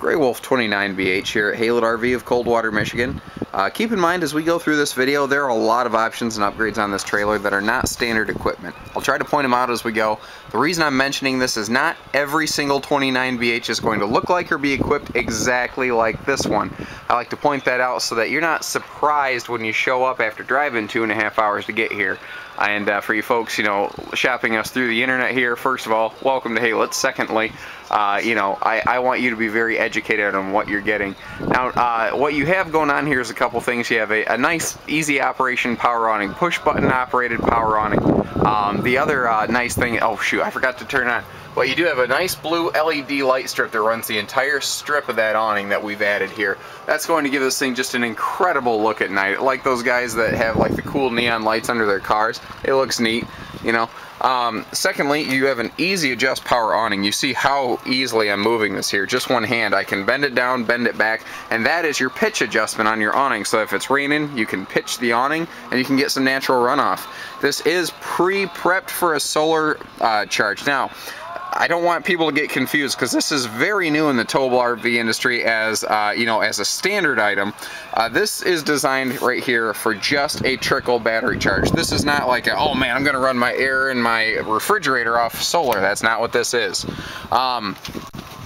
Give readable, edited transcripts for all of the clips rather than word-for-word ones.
Gray Wolf 29BH here at Haylett RV of Coldwater, Michigan. Keep in mind as we go through this video, there are a lot of options and upgrades on this trailer that are not standard equipment. I'll try to point them out as we go. The reason I'm mentioning this is not every single 29BH is going to look like or be equipped exactly like this one. I like to point that out so that you're not surprised when you show up after driving 2.5 hours to get here. And for you folks, you know, shopping us through the internet here, first of all, welcome to Haylett. Secondly, you know, I want you to be very educated on what you're getting. Now, what you have going on here is a couple things. You have a nice, easy operation power awning, push button operated power awning. The other nice thing, oh shoot, I forgot to turn on. Well, you do have a nice blue LED light strip that runs the entire strip of that awning that we've added here. That's going to give this thing just an incredible look at night. Like those guys that have like the cool neon lights under their cars. It looks neat, you know. Secondly, you have an easy adjust power awning. You see how easily I'm moving this here. Just one hand. I can bend it down, bend it back, and that is your pitch adjustment on your awning. So if it's raining, you can pitch the awning and you can get some natural runoff. This is pre-prepped for a solar charge. Now, I don't want people to get confused because this is very new in the towable RV industry as you know, as a standard item. This is designed right here for just a trickle battery charge. This is not like a, oh man, I'm gonna run my air and my refrigerator off solar. That's not what this is.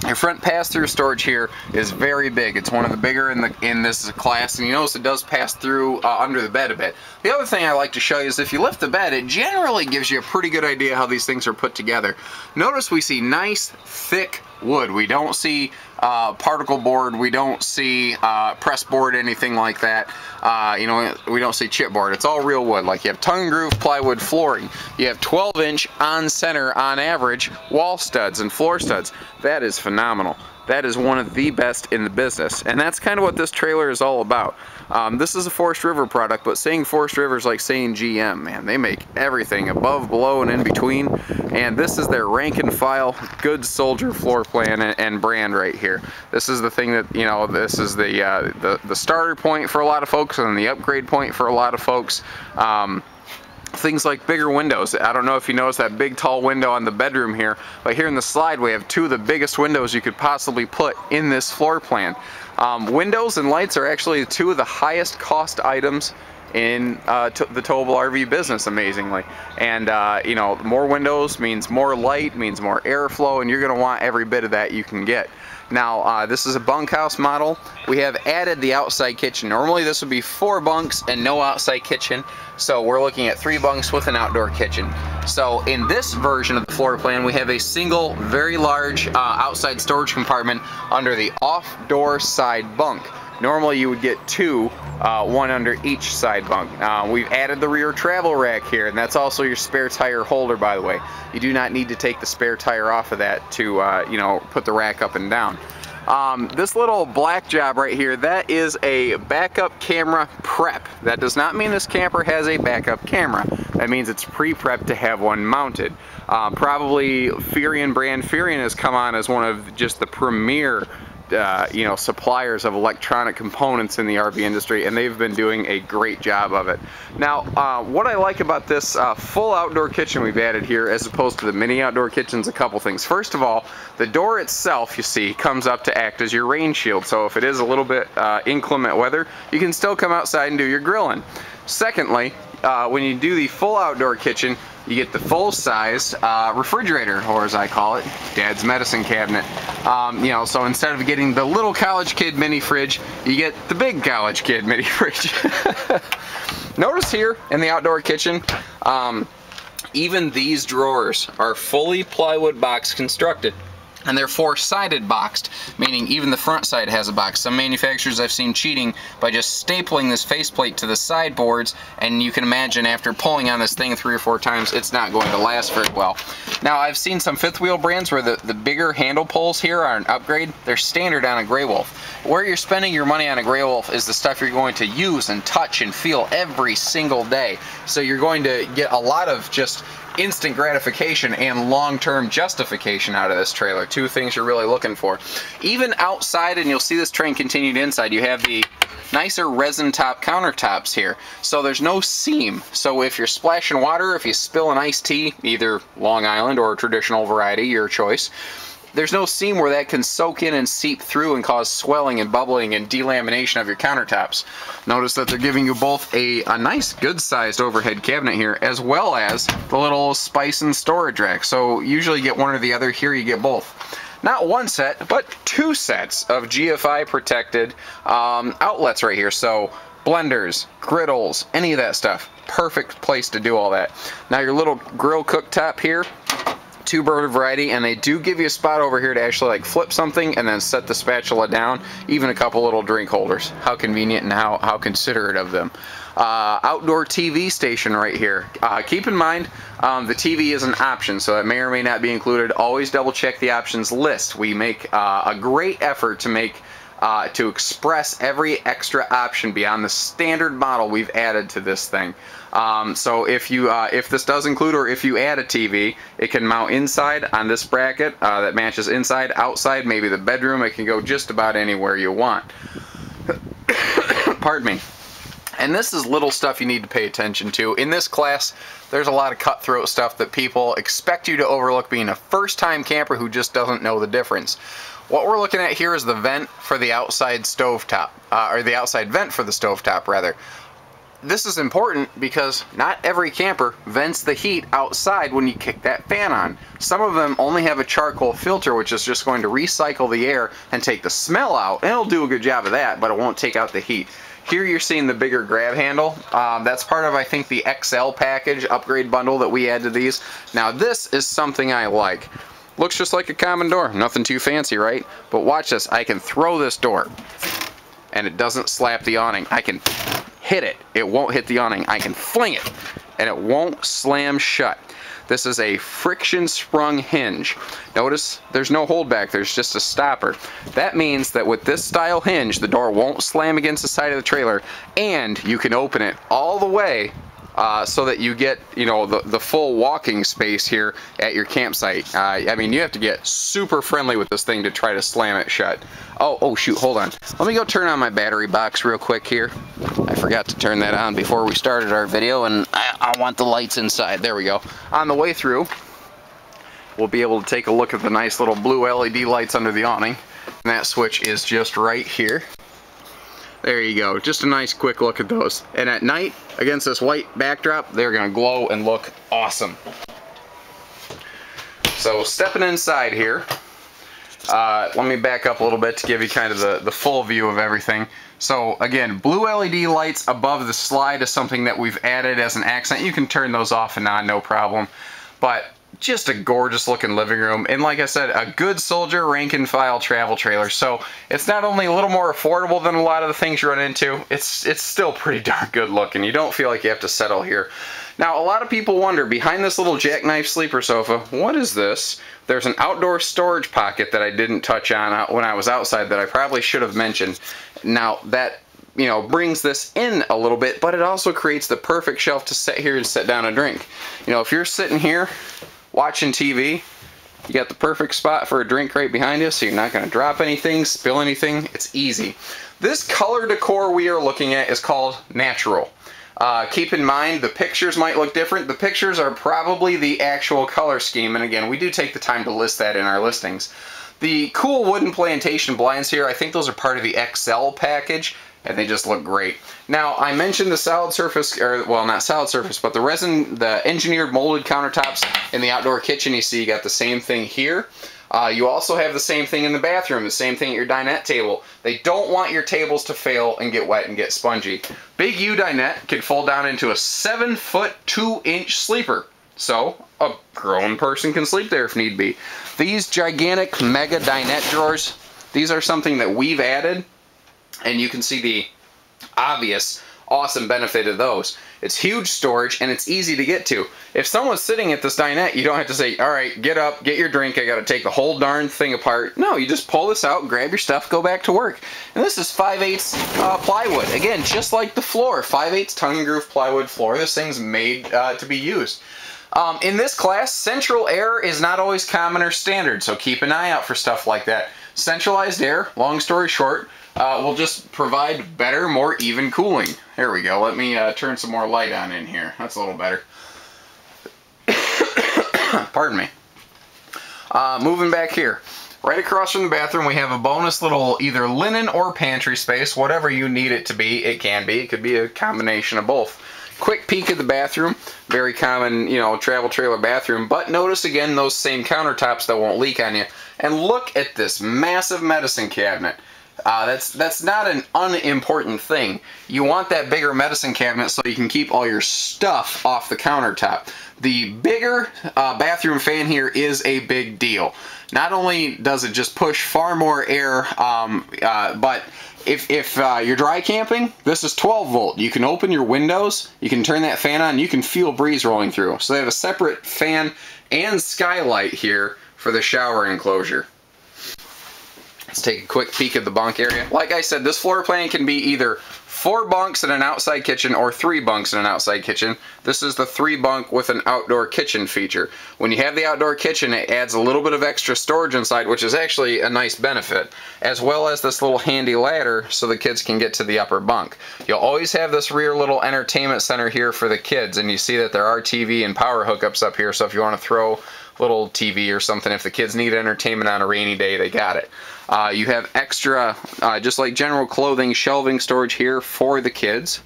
Your front pass-through storage here is very big. It's one of the bigger in this class, and you notice it does pass through under the bed a bit. The other thing I like to show you is if you lift the bed, it generally gives you a pretty good idea how these things are put together. Notice we see nice, thick wood. We don't see particle board. We don't see press board, anything like that. You know, we don't see chipboard. It's all real wood. Like you have tongue groove plywood flooring. You have 12-inch on center, on average, wall studs and floor studs. That is phenomenal. That is one of the best in the business, and that's kind of what this trailer is all about. This is a Forest River product, but saying Forest River is like saying GM, man. They make everything above, below, and in between, and this is their rank and file, good soldier floor plan and brand right here. This is the thing that, you know, this is the starter point for a lot of folks and the upgrade point for a lot of folks. Things like bigger windows. I don't know if you notice that big tall window on the bedroom here, but here in the slide we have two of the biggest windows you could possibly put in this floor plan. Windows and lights are actually two of the highest cost items in the towable RV business, amazingly. And you know, more windows means more light, means more airflow, and you're going to want every bit of that you can get. Now, this is a bunkhouse model. We have added the outside kitchen. Normally this would be 4 bunks and no outside kitchen, so we're looking at 3 bunks with an outdoor kitchen. So in this version of the floor plan, we have a single, very large outside storage compartment under the off-door side bunk. Normally you would get 2, one under each side bunk. We've added the rear travel rack here, and that's also your spare tire holder, by the way. You do not need to take the spare tire off of that to you know, put the rack up and down. This little black job right here, that is a backup camera prep. That does not mean this camper has a backup camera. That means it's pre-prepped to have one mounted. Probably Furion brand. Furion has come on as one of just the premier you know, suppliers of electronic components in the RV industry, and they've been doing a great job of it. Now, what I like about this full outdoor kitchen we've added here as opposed to the mini outdoor kitchens, a couple things. First of all, the door itself, you see, comes up to act as your rain shield, so if it is a little bit inclement weather, you can still come outside and do your grilling. Secondly, when you do the full outdoor kitchen, you get the full-size refrigerator, or as I call it, Dad's medicine cabinet. You know, so instead of getting the little college kid mini fridge, you get the big college kid mini fridge. Notice here in the outdoor kitchen, even these drawers are fully plywood box constructed. And they're 4-sided boxed, meaning even the front side has a box. Some manufacturers I've seen cheating by just stapling this faceplate to the sideboards, and you can imagine after pulling on this thing 3 or 4 times, it's not going to last very well. Now, I've seen some fifth wheel brands where the bigger handle pulls here are an upgrade. They're standard on a Gray Wolf. Where you're spending your money on a Gray Wolf is the stuff you're going to use and touch and feel every single day. So you're going to get a lot of just instant gratification and long-term justification out of this trailer. 2 things you're really looking for. Even outside, and you'll see this trend continued inside, you have the nicer resin top countertops here. So there's no seam. So if you're splashing water, if you spill an iced tea, either Long Island or a traditional variety, your choice, there's no seam where that can soak in and seep through and cause swelling and bubbling and delamination of your countertops. Notice that they're giving you both a nice good sized overhead cabinet here, as well as the little spice and storage rack. So usually you get one or the other. Here you get both. Not one set, but two sets of GFI protected outlets right here. So blenders, griddles, any of that stuff. Perfect place to do all that. Now your little grill cooktop here, two burner variety, and they do give you a spot over here to actually like flip something and then set the spatula down. Even a couple little drink holders. How convenient and how considerate of them. Outdoor TV station right here. Keep in mind the TV is an option, so it may or may not be included. Always double check the options list. We make a great effort to make to express every extra option beyond the standard model we've added to this thing. So if this does include, or if you add a TV, it can mount inside on this bracket that matches inside, outside, maybe the bedroom. It can go just about anywhere you want. Pardon me. And this is little stuff you need to pay attention to. In this class, there's a lot of cutthroat stuff that people expect you to overlook being a first-time camper who just doesn't know the difference. What we're looking at here is the vent for the outside stovetop, or the outside vent for the stovetop, rather. This is important because not every camper vents the heat outside when you kick that fan on. Some of them only have a charcoal filter, which is just going to recycle the air and take the smell out, and it'll do a good job of that, but it won't take out the heat. Here you're seeing the bigger grab handle. That's part of, I think, the XL package upgrade bundle that we add to these. Now this is something I like. Looks just like a common door. Nothing too fancy, right? But watch this. I can throw this door and it doesn't slap the awning. I can hit it. It won't hit the awning. I can fling it and it won't slam shut. This is a friction sprung hinge. Notice there's no holdback, there's just a stopper. That means that with this style hinge, the door won't slam against the side of the trailer, and you can open it all the way so that you get, you know, the full walking space here at your campsite. I mean, you have to get super friendly with this thing to try to slam it shut. Oh shoot, hold on. Let me go turn on my battery box real quick here. I forgot to turn that on before we started our video, and I want the lights inside. There we go. On the way through, we'll be able to take a look at the nice little blue LED lights under the awning. And that switch is just right here. There you go. Just a nice quick look at those. And at night, against this white backdrop, they're going to glow and look awesome. So stepping inside here, let me back up a little bit to give you kind of the full view of everything. So again, blue LED lights above the slide is something that we've added as an accent. You can turn those off and on, no problem. But just a gorgeous looking living room, and like I said, a good soldier rank and file travel trailer. So it's not only a little more affordable than a lot of the things you run into, it's still pretty darn good looking. You don't feel like you have to settle here. Now, a lot of people wonder, behind this little jackknife sleeper sofa, what is this? There's an outdoor storage pocket that I didn't touch on when I was outside that I probably should have mentioned. Now, that, you know, brings this in a little bit, but it also creates the perfect shelf to sit here and sit down and drink. You know, if you're sitting here watching TV, you got the perfect spot for a drink right behind you, so you're not going to drop anything, spill anything. It's easy. This color decor we are looking at is called natural. Keep in mind the pictures might look different. The pictures are probably the actual color scheme, and again, we do take the time to list that in our listings. The cool wooden plantation blinds here, I think those are part of the XL package, and they just look great. Now, I mentioned the solid surface, or well, not solid surface, but the engineered molded countertops in the outdoor kitchen. You see you got the same thing here. You also have the same thing in the bathroom, the same thing at your dinette table. They don't want your tables to fail and get wet and get spongy. Big U dinette can fold down into a 7-foot 2-inch sleeper. So a grown person can sleep there if need be. These gigantic mega dinette drawers, these are something that we've added, and you can see the obvious awesome benefit of those. It's huge storage and it's easy to get to. If someone's sitting at this dinette, you don't have to say, all right, get up, get your drink, I gotta take the whole darn thing apart. No, you just pull this out, grab your stuff, go back to work. And this is 5/8 plywood. Again, just like the floor, 5/8 tongue and groove plywood floor. This thing's made to be used. In this class, central air is not always common or standard, so keep an eye out for stuff like that. Centralized air, long story short, will just provide better, more even cooling. Here we go. Let me turn some more light on in here. That's a little better. Pardon me. Moving back here. Right across from the bathroom we have a bonus little either linen or pantry space, whatever you need it to be, it can be. It could be a combination of both. Quick peek at the bathroom, very common, you know, travel trailer bathroom, but notice again those same countertops that won't leak on you. And look at this massive medicine cabinet. That's not an unimportant thing. You want that bigger medicine cabinet so you can keep all your stuff off the countertop. The bigger bathroom fan here is a big deal. Not only does it just push far more air, but if you're dry camping, this is 12 volt. You can open your windows, you can turn that fan on, you can feel breeze rolling through. So they have a separate fan and skylight here for the shower enclosure. Let's take a quick peek at the bunk area. Like I said, this floor plan can be either 4 bunks and an outside kitchen or 3 bunks and an outside kitchen. This is the 3 bunk with an outdoor kitchen feature. When you have the outdoor kitchen, it adds a little bit of extra storage inside, which is actually a nice benefit, as well as this little handy ladder so the kids can get to the upper bunk. You'll always have this rear little entertainment center here for the kids, and you see that there are TV and power hookups up here, so if you want to throw little TV or something, if the kids need entertainment on a rainy day, they got it. You have extra, just like general clothing, shelving storage here for the kids.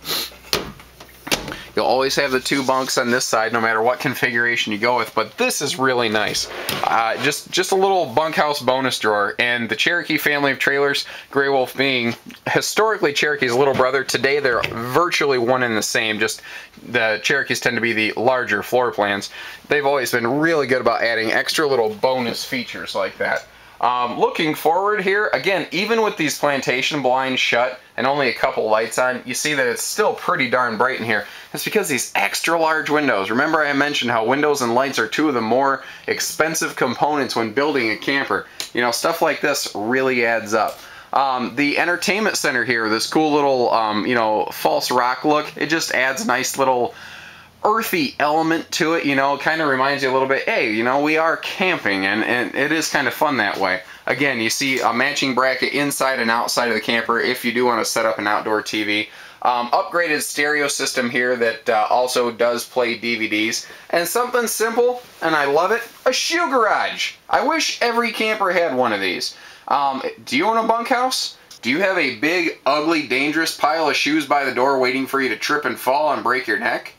You'll always have the 2 bunks on this side, no matter what configuration you go with, but this is really nice. Just a little bunkhouse bonus drawer, and the Cherokee family of trailers, Grey Wolf being historically Cherokee's little brother, today they're virtually one and the same, just the Cherokees tend to be the larger floor plans. They've always been really good about adding extra little bonus features like that. Looking forward here, again, even with these plantation blinds shut and only a couple lights on, you see that it's still pretty darn bright in here. It's because these extra large windows. Remember I mentioned how windows and lights are 2 of the more expensive components when building a camper. You know, stuff like this really adds up. The entertainment center here, this cool little, you know, false rock look, it just adds a nice little earthy element to it, you know, kind of reminds you a little bit, hey, you know, we are camping, and it is kind of fun that way. Again, you see a matching bracket inside and outside of the camper if you do want to set up an outdoor TV. Upgraded stereo system here that also does play DVDs. And something simple, and I love it, a shoe garage. I wish every camper had one of these. Do you own a bunkhouse? Do you have a big, ugly, dangerous pile of shoes by the door waiting for you to trip and fall and break your neck?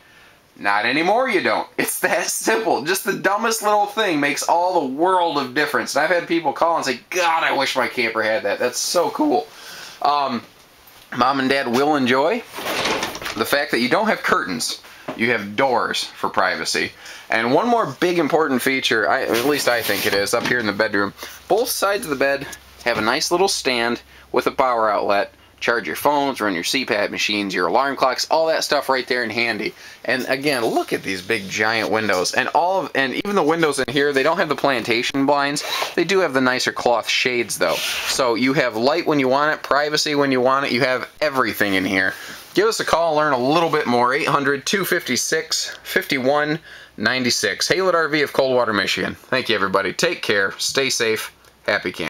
Not anymore, you don't. It's that simple. Just the dumbest little thing makes all the world of difference. And I've had people call and say, God, I wish my camper had that. That's so cool. Mom and Dad will enjoy the fact that you don't have curtains. You have doors for privacy. And one more big important feature, at least I think it is, up here in the bedroom. Both sides of the bed have a nice little stand with a power outlet. Charge your phones, run your CPAP machines, your alarm clocks, all that stuff right there and handy. And again, look at these big giant windows. And even the windows in here, they don't have the plantation blinds. They do have the nicer cloth shades though. So you have light when you want it, privacy when you want it, you have everything in here. Give us a call, learn a little bit more. 800-256-5196. Haylett RV of Coldwater, Michigan. Thank you everybody. Take care, stay safe, happy camping.